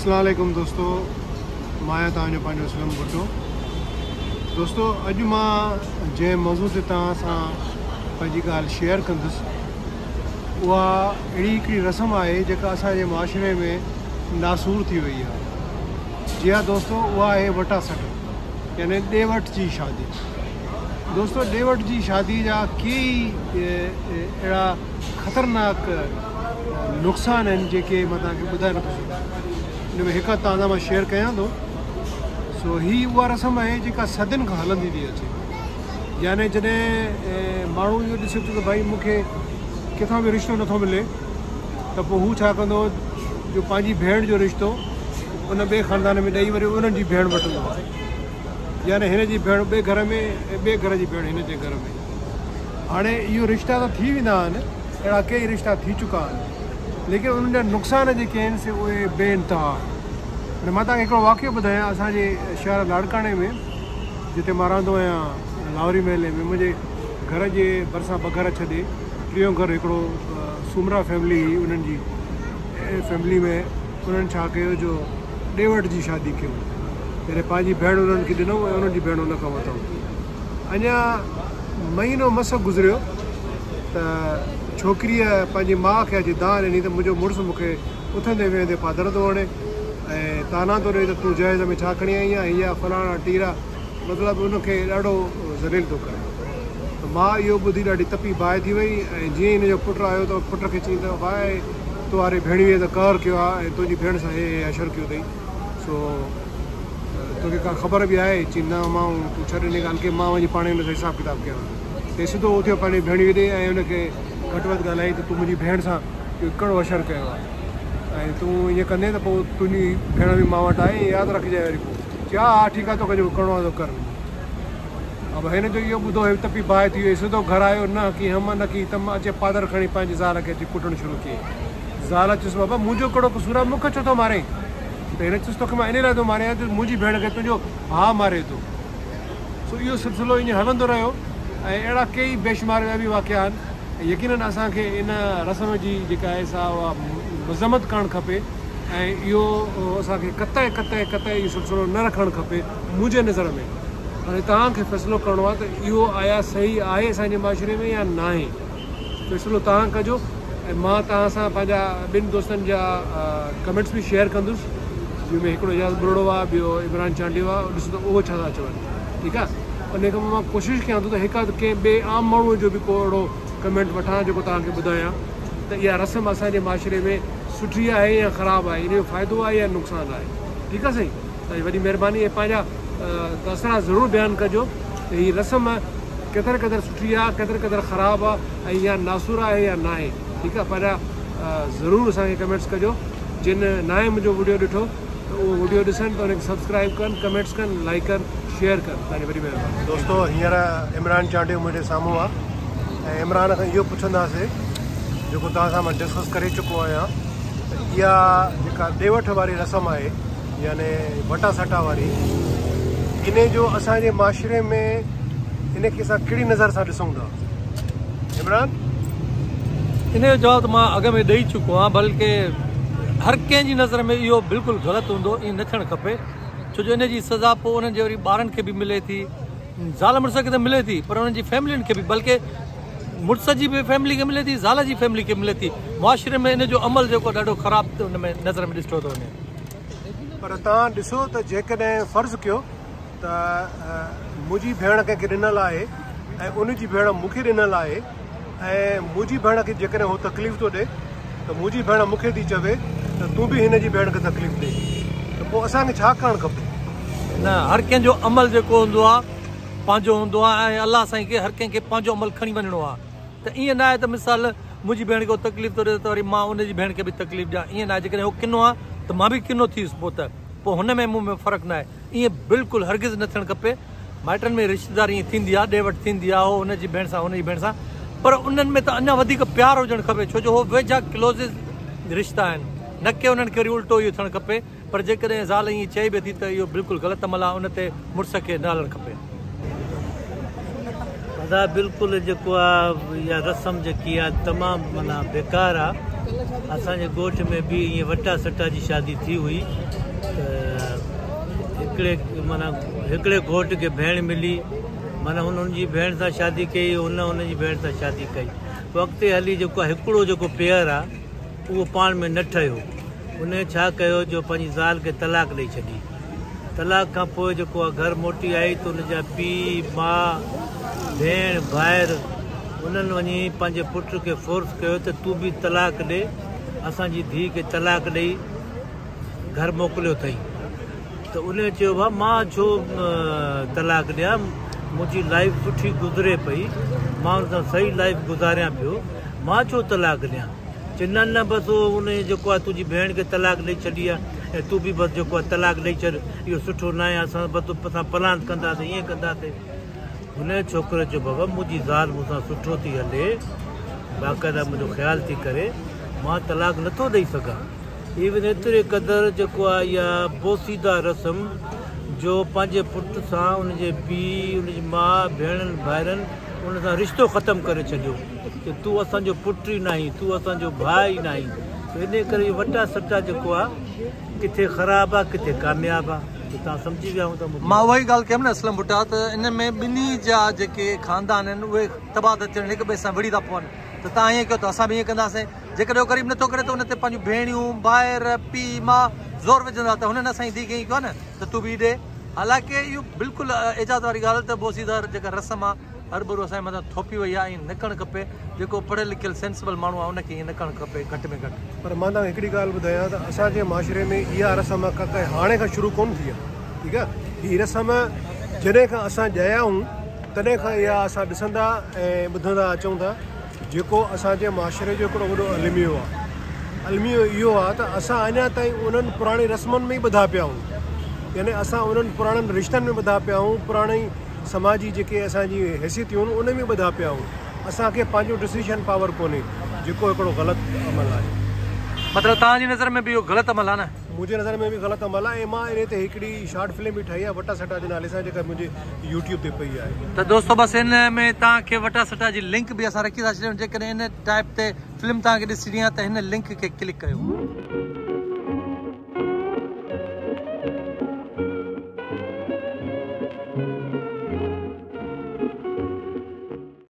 अस्सलाम वालेकुम दोस्तों, माया तव्हांजो पंहिंजो असलम भुट्टो। दोस्तों, अॼु मां जंहिं मौज़ू ते तव्हां सां पंहिंजी ॻाल्हि शेयर कंदुसि उहा अहिड़ी हिकिड़ी रस्म आहे जेका असांजे मुआशिरे में नासूर थी वई आहे। जी हा दोस्तों, उहा आहे वटा सट, यानी ॾे वठ जी शादी। दोस्तों, ॾे वठ जी शादी जा कई अहिड़ा ख़तरनाक नुक़सान आहिनि जेके मां तव्हांखे ॿुधाए नथो सघां। हिन में हिकु तव्हां सां मां शेयर कयां थो। सो हीअ उहा रस्म आहे जेका सदियुनि खां हलंदी थी अचे। यानी जॾहिं माण्हू इहो ॾिसे थो त भाई मूंखे किथां बि रिश्तो नथो मिले त पोइ हू छा कंदो, जो पंहिंजी भेण जो रिश्तो उन ॿिए ख़ानदान में ॾेई वरी उन्हनि जी भेण वठंदो आहे। यानी हिन जी भेण ॿिए घर में, ॿिए घर जी भेण हिन जे घर में। हाणे इहो रिश्ता त थी वेंदा आहिनि, अहिड़ा कई रिश्ता थी चुका आहिनि, लेकिन उन्हनि जा नुक़सान जेके आहिनि से उहे बेइंतहा। हाणे मां तव्हांखे हिकिड़ो वाक़ियो ॿुधायां। असांजे शहर लाड़काणे में, जिते मां रहंदो आहियां लाहौरी महले में, मुंहिंजे घर जे भरिसां ॿ घर छॾे टियों घर हिकिड़ो सुमरा फैमिली हुई। उन्हनि जी फैमिली में उन्हनि छा कयो, जो ॾे वठ जी शादी कयो। पहिरें पंहिंजी भेण उन्हनि खे ॾिनो ऐं उन्हनि जी भेण उन खां वठूं। अञा महीनो मस गुज़रियो त छोकिरीअ पंहिंजी माउ खे अची दान ॾिनी त मुंहिंजो मुड़ुसु मूंखे उथंदे वेहंदे पादर थो वणे ऐं ताना थो ॾे त तूं जहेज़ में छा खणी आई आहे, हीअ फलाणा टीरा, मतिलबु उनखे ॾाढो ज़लील थो करे। त मां इहो ॿुधी ॾाढी तपी बाहि थी वई। ऐं जीअं ई हिनजो पुटु आयो त पुट खे चई त भाई तूं वारे भेणीअ त कहर कयो आहे ऐं तुंहिंजी भेण सां हे अशर कयो अथई। सो तोखे का ख़बर बि आहे? चई न मां तूं छॾ हिन ॻाल्हि खे, मां वञी पाण हिन सां हिसाबु किताबु कयां। त सिधो उथियो पंहिंजी भेणीअ ॾे ऐं हुनखे घटि वधि ॻाल्हाई त तूं मुंहिंजी भेण सां कहिड़ो अशर कयो आहे ऐं तूं ईअं कंदे त पोइ तुंहिंजी भेण बि मां वटि आहे, यादि रखजांइ वरी पोइ। चई हा ठीकु आहे, तोखे जेको करिणो आहे तो कर। अब हिन जो इहो ॿुधो तपी बाहि थी वई। सिधो घर आयो, न की हम न की तम अचे पादर खणी पंहिंजी ज़ाल खे अची कुटणु शुरू कई। ज़ाल चयुसि बाबा मुंहिंजो कहिड़ो कसूर आहे, मूंखे छो थो मारे? त हिन चयुसि तोखे मां इन लाइ थो मारियां त मुंहिंजी भेण खे तुंहिंजो भाउ मारे थो। सो इहो सिलसिलो ईअं हलंदो रहियो ऐं अहिड़ा कई बेशुमार ॿिया बि वाक़िया आहिनि। यकीनन असांखे इन रस्म जी जेका आहे सा उहा मज़म्मत करणु खपे ऐं इहो असांखे कतई कतई कतई इहो सिलसिलो न रखणु खपे मुंहिंजे नज़र में। हाणे तव्हांखे फ़ैसिलो करिणो आहे त इहो आया सही आहे असांजे मुआशिरे में या न आहे। फ़ैसिलो तव्हां कजो ऐं मां तव्हां सां पंहिंजा ॿिनि दोस्तनि जा कमेंट्स बि शेयर कंदुसि, जंहिंमें हिकिड़ो इजाज़ बुरोड़ो आहे, ॿियो इमरान चांडियो आहे। ॾिसो त उहो छा था चवनि, ठीकु आहे। उन खां पोइ मां कोशिशि कयां थो त हिकु अधु कंहिं ॿिए आम माण्हूअ जो बि को अहिड़ो कमेंट वठां जेको तव्हांखे ॿुधायां त इहा रस्म असांजे मुआशिरे में सुठी आहे या ख़राबु आहे, इन जो फ़ाइदो आहे या नुक़सानु आहे। ठीकु आहे साईं, तव्हांजी वॾी महिरबानी। ऐं पंहिंजा तसरा ज़रूरु बयानु कजो त हीअ रस्म केतिरे क़दुरु सुठी आहे, केतिरे क़दुरु ख़राबु आहे ऐं या नासूर आहे या न आहे। ठीकु आहे, पंहिंजा ज़रूरु असांखे कमेंट्स कजो। जिन न आहे मुंहिंजो वीडियो ॾिठो त उहो वीडियो ॾिसनि त हुनखे सब्सक्राइब कनि, कमेंट्स कनि, लाइक कनि, शेयर कनि। तव्हांजी वॾी महिरबानी। दोस्तों, हींअर इमरान चांडियो मुंहिंजे साम्हूं आहे ऐं इमरान खां इहो पुछंदासीं जेको तव्हां सां मां डिस्कस करे चुको आहियां त इहा जेका ॾे वठ वारी रस्म आहे, यानी वटा सटा वारी, इन जो असांजे मुआशिरे में इनखे असां कहिड़ी नज़र सां ॾिसूं था? इमरान, इन जो जवाबु मां अॻ में ॾेई चुको आहियां। बल्कि हर कंहिंजी नज़र में इहो बिल्कुलु ग़लति हूंदो, ईअं न थियणु खपे। छो जो इन जी सज़ा पोइ उन्हनि जे वरी ॿारनि खे बि मिले थी, ज़ाल मुड़ुस खे त मिले थी, पर उन्हनि जी फैमिलियुनि खे बि, बल्कि मुड़ुस जी बि फैमिली खे मिले थी, ज़ाल जी फैमिली खे मिले थी। मुआशिरे में इन जो अमल जेको ॾाढो ख़राबु उन में नज़र में ॾिठो थो वञे। पर तव्हां ॾिसो त जेकॾहिं फ़र्ज़ु कयो त मुंहिंजी भेण कंहिंखे ॾिनल आहे ऐं उनजी भेण मूंखे ॾिनल आहे ऐं मुंहिंजी भेण खे जेकॾहिं उहो तकलीफ़ थो ॾिए त मुंहिंजी भेण मूंखे थी चवे त तूं बि हिन जी भेण खे तकलीफ़ ॾे, त पोइ असांखे छा करणु खपे? न, हर कंहिंजो अमल जेको हूंदो आहे पंहिंजो हूंदो आहे ऐं अलाह साईं खे हर कंहिंखे पंहिंजो अमल खणी वञिणो आहे। त ईअं न आहे त मिसाल मुंहिंजी भेण खे को तकलीफ़ थो ॾिए त वरी मां उनजी भेण खे बि तकलीफ़ ॾियां, ईअं न आहे। जेकॾहिं उहो किनो आहे त मां बि किनो थियुसि पोइ हुन में मूं में फ़र्क़ु न आहे। ईअं बिल्कुलु हरगिज़ न थियणु खपे। माइटनि में रिश्तेदारी ईअं थींदी आहे, ॾे वठि थींदी आहे, उहो हुनजी भेण सां हुनजी भेण सां, पर उन्हनि में त अञा वधीक प्यारु हुजणु खपे। छो जो उहो वेझा क्लोज़िस रिश्ता आहिनि, न की उन्हनि खे वरी उल्टो इहो थियणु खपे। पर जेकॾहिं ज़ाल ईअं चई बि थी त इहो बिल्कुलु ग़लति अमल आहे, उन ते मुड़ुस खे न हलणु खपे। अदा बिल्कुलु जेको आहे इहा रस्म जेकी आहे तमामु माना बेकार आहे। असांजे ॻोठ में बि ईअं वटा सटा जी शादी थी हुई त हिकिड़े घोट खे भेण मिली, माना हुननि जी भेण सां शादी कई, हुनजी भेण सां शादी कई। पोइ अॻिते हली जेको आहे हिकिड़ो जेको पेयर आहे उहो पाण में न ठहियो। उन छा कयो जो पंहिंजी ज़ाल खे तलाक ॾेई छॾी। तलाक खां पोइ जेको आहे घर मोटी आई त हुनजा पीउ माउ भेण भाइर उन्हनि वञी पंहिंजे पुट खे फोर्स कयो त तूं बि तलाक ॾे, असांजी धीउ खे तलाक ॾेई घर मोकिलियो अथई। त उन चयो भाउ मां छो तलाक ॾियां, मुंहिंजी लाइफ सुठी गुज़रे पई, मां हुन सां सही लाइफ गुज़ारियां पियो, मां छो तलाक ॾियां। चए न न बसि उन जेको आहे तुंहिंजी भेण खे तलाक ॾेई छॾी आहे ऐं तूं बि बसि जेको आहे तलाक ॾेई छॾ, इहो सुठो न आहे, असां बसि असां प्लान कंदासीं ईअं कंदासीं। हुन छोकिरे चयो बाबा मुंहिंजी ज़ाल मूंसां सुठो थी हले, बाक़ाइदा मुंहिंजो ख़्यालु थी करे, मां तलाक नथो ॾेई सघां। इवन एतिरे क़दुरु जेको आहे इहा बोसीदा रस्म जो पंहिंजे पुट सां उनजे पीउ उनजी माउ भेणनि भाइरनि उन सां रिश्तो ख़तमु करे छॾियो कि तूं असांजो पुट ई न आहीं, तूं असांजो भाउ ई न आहीं। इन करे वटा सटा जेको आहे किथे ख़राबु आहे किथे कामयाबु आहे। तव्हां सम्झी विया हूं त मां उहा ई ॻाल्हि कयमि न असलम बुटा, त इन में ॿिन्ही जा जेके ख़ानदान आहिनि उहे तबाह था थियनि, हिक ॿिए सां विड़ी था पवनि। त तव्हां ईअं कयो त असां बि ईअं कंदासीं। जेकॾहिं ग़रीब नथो करे त हुन ते पंहिंजूं भेणियूं भाइर पीउ माउ ज़ोर विझंदा त हुननि असांजी धीउ कई कोन न त तूं बि ॾे। हालांकि इहो बिल्कुलु इजाज़त वारी ॻाल्हि त बोसीदार जेका रस्म आहे हर भरू असांजे मथां थोपी वई आहे ऐं न करणु खपे। जेको पढ़ियलु लिखियलु सेंसिबल माण्हू आहे उनखे ईअं न करणु खपे घटि में घटि। पर मां तव्हांखे हिकिड़ी ॻाल्हि ॿुधायां त असांजे माशरे में इहा रस्म हाणे खां शुरू कोन थी आहे, ठीकु आहे। हीअ रस्म जॾहिं खां असां ॼाया आहियूं तॾहिं खां इहा असां ॾिसंदा ऐं ॿुधंदा अचूं था। जेको असांजे माशरे जो हिकिड़ो वॾो अलमियो आहे, अलमियो इहो आहे त असां अञा ताईं उन्हनि पुराणी रस्मुनि में ई ॿधा पिया आहियूं, यानी असां उन्हनि पुराणनि रिश्तनि में ॿधा पिया आहियूं, पुराणी समाजी जेके असांजी हैसियतूं आहिनि उन में ॿधा पिया आहियूं। असांखे पंहिंजो डिसीशन पावर कोन्हे, जेको हिकिड़ो ग़लति अमल आहे। मतिलबु तव्हांजी नज़र में बि इहो ग़लति अमल आहे न? मुंहिंजे नज़र में बि ग़लति अमल आहे। ऐं मां इन ते हिकिड़ी शॉर्ट फिल्म बि ठाही आहे वटा सटा जे नाले सां, जेका मुंहिंजे यूट्यूब ते पई आहे। त दोस्तो बसि हिन में तव्हांखे वटा सटा जी लिंक बि असां रखी था छॾियूं। जेकॾहिं इन टाइप ते फिल्म तव्हांखे ॾिसणी आहे त हिन लिंक खे क्लिक कयो।